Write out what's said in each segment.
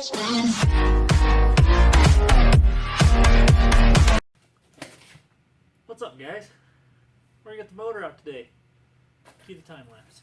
What's up, guys? We're gonna get the motor out today. Cue the time lapse.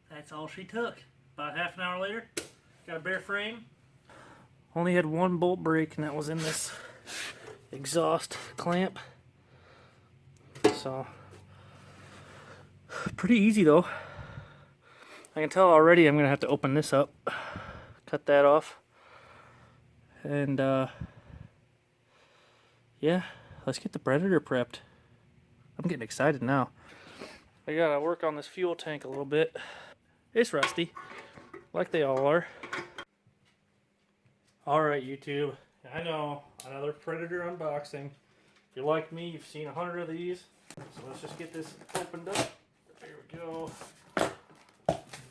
That's all she took. About half an hour later, got a bare frame. Only had one bolt break, and that was in this exhaust clamp. So, pretty easy though. I can tell already I'm going to have to open this up, cut that off, and yeah, let's get the Predator prepped. I'm getting excited now. I gotta work on this fuel tank a little bit. It's rusty, like they all are. Alright, YouTube, I know, another Predator unboxing. If you're like me, you've seen 100 of these. So let's just get this opened up. There we go.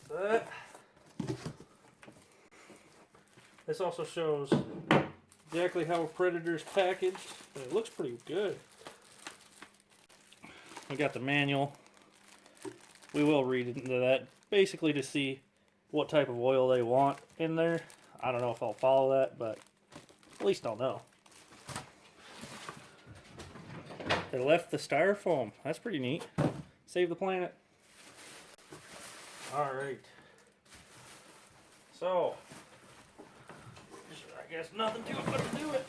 That. This also shows exactly how a Predator's packaged, but it looks pretty good. We got the manual. We will read into that, basically to see what type of oil they want in there. I don't know if I'll follow that, but at least I'll know. They left the styrofoam. That's pretty neat. Save the planet. Alright. So, I guess nothing to it but to do it.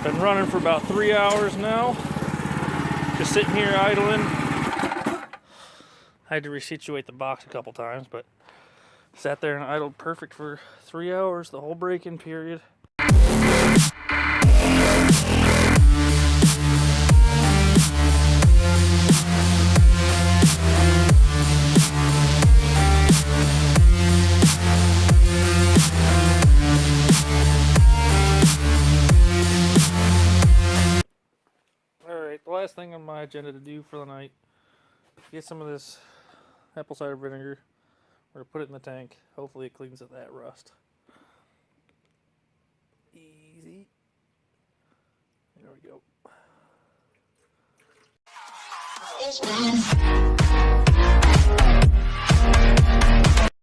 Been running for about 3 hours now. Just sitting here idling. I had to resituate the box a couple times, but sat there and idled perfect for 3 hours, the whole break-in period. Last thing on my agenda to do for the night, get some of this apple cider vinegar. We're going to put it in the tank. Hopefully it cleans up that rust. Easy. There we go.